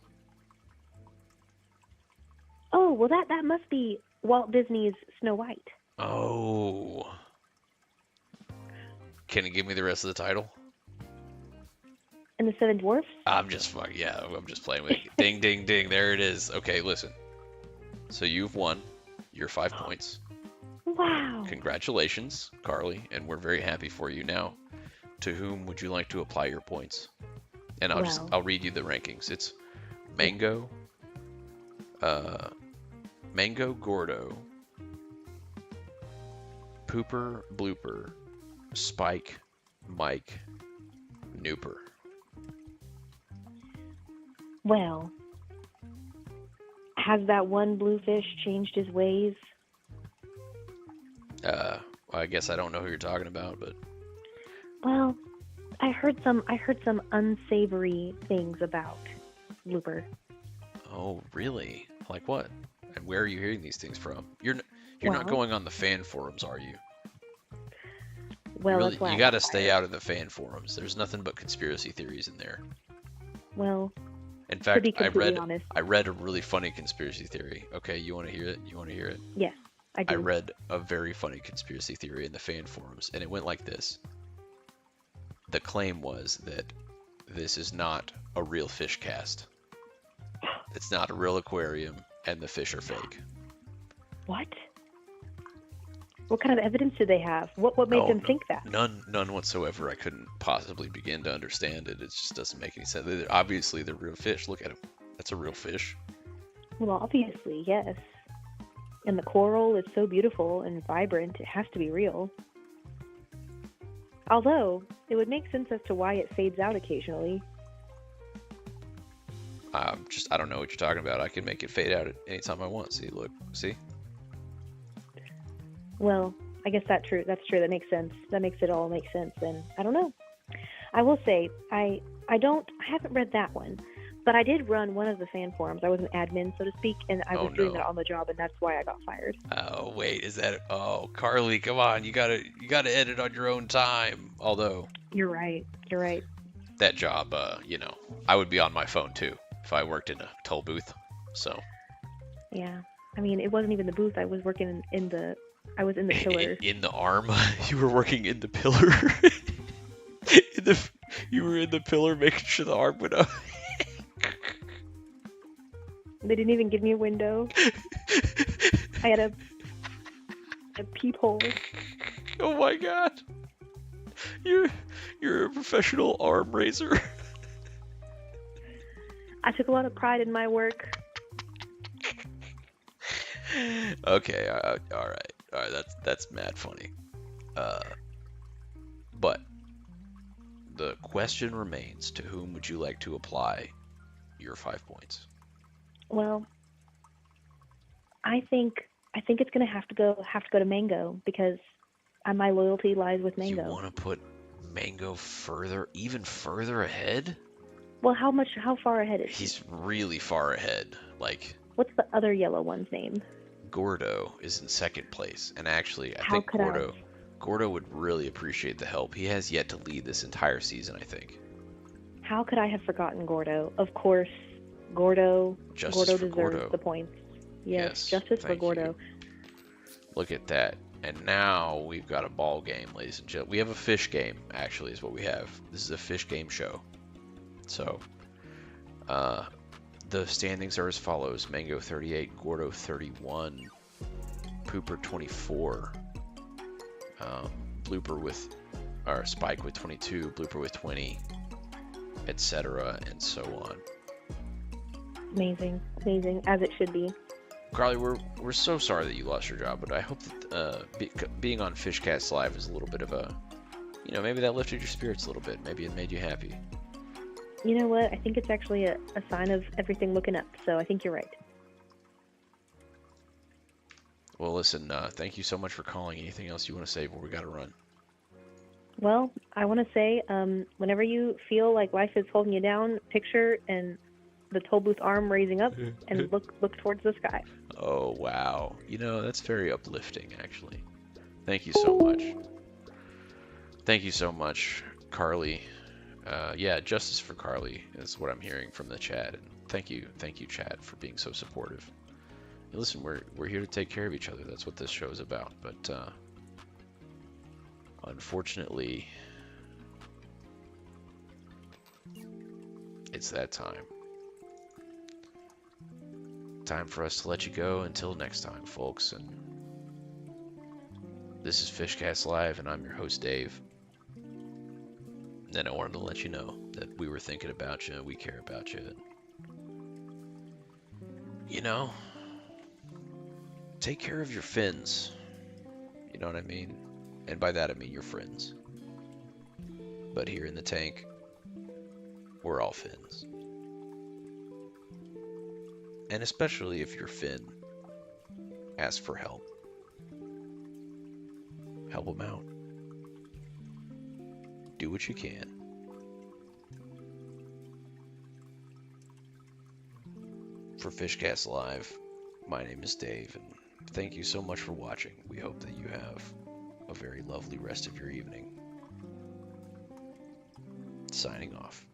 Oh, well that must be Walt Disney's Snow White. Oh. Can you give me the rest of the title? And the Seven Dwarfs? I'm just playing with you. Ding, ding, ding. There it is. Okay, listen. So you've won your 5 points. Wow. Congratulations, Carly, and we're very happy for you. Now, to whom would you like to apply your points? And I'll read you the rankings. It's Mango, Gordo, Pooper, Blooper, Spike, Mike, Nooper. Well, has that one bluefish changed his ways? Well, I guess I don't know who you're talking about, but Well, I heard some unsavory things about Blooper. oh, really? Like what? And where are you hearing these things from? You're not going on the fan forums, are you? Well, Really, that's why you I got to got stay fired. out of the fan forums. There's nothing but conspiracy theories in there. Well, In to fact, be completely honest, I read a really funny conspiracy theory. Okay, you want to hear it? You want to hear it? yes, I do. I read a very funny conspiracy theory in the fan forums, and it went like this. The claim was that this is not a real FIshcast. It's not a real aquarium, and the fish are fake. What? What kind of evidence did they have? What made them think that? None whatsoever. I couldn't possibly begin to understand it. It just doesn't make any sense. Obviously, they're real fish. Look at them. That's a real fish. Well, obviously, yes. And the coral is so beautiful and vibrant, it has to be real. Although, it would make sense as to why it fades out occasionally. I don't know what you're talking about. I can make it fade out at any time I want. See, look, see? Well, I guess that's true. That makes sense. That makes it all make sense. And I don't know. I will say, I haven't read that one, but I did run one of the fan forums. I was an admin, so to speak, and I was doing that on the job, and that's why I got fired. Oh, wait, is that? Oh, Carly, come on, you gotta edit on your own time. Although You're right. that job, I would be on my phone too if I worked in a toll booth. So Yeah. I mean, it wasn't even the booth. I was working I was in the pillar. in the arm, you were working in the pillar. You were in the pillar making sure the arm went up. They didn't even give me a window. I had a peephole. Oh my god. You're a professional arm raiser. I took a lot of pride in my work. Okay, all right. That's mad funny. But the question remains: to whom would you like to apply your 5 points? Well, I think it's gonna have to go to Mango because my loyalty lies with Mango. You want to put Mango even further ahead? Well, how far ahead is he? He's really far ahead. Like, What's the other yellow one's name? Gordo is in second place, and actually, I think Gordo would really appreciate the help. He has yet to lead this entire season, I think. How could I have forgotten Gordo? Of course, Gordo deserves the points. Yes, justice for Gordo. You. Look at that. And now we've got a ball game, ladies and gentlemen. We have a fish game, actually, is what we have. This is a fish game show. So, the standings are as follows. Mango 38, Gordo 31, Pooper24, Blooper with, or Spike with 22, Blooper with 20, etc., and so on. Amazing, amazing, as it should be. Carly, we're so sorry that you lost your job, but I hope that being on FIshcast Live is a little bit of a, maybe that lifted your spirits a little bit. Maybe it made you happy. You know what? I think it's actually a sign of everything looking up, so I think you're right. Well, listen, thank you so much for calling. Anything else you want to say before we got to run? Well, I want to say, whenever you feel like life is holding you down, picture and the toll booth arm raising up and look towards the sky. Oh, wow. That's very uplifting, actually. Thank you so much. Thank you so much, Carly. Yeah, justice for Carly is what I'm hearing from the chat. And thank you, chat, for being so supportive. And listen, we're here to take care of each other. That's what this show is about. But unfortunately, it's that time. Time for us to let you go until next time, folks. And this is FIshcast Live, and I'm your host, Dave. And I wanted to let you know that we were thinking about you, we care about you. Take care of your fins. You know what I mean? And by that I mean your friends. But here in the tank, we're all fins. And especially if you're Finn, ask for help. Help them out. Do what you can. For FIshcast Live, my name is Dave, and thank you so much for watching. We hope that you have a very lovely rest of your evening. Signing off.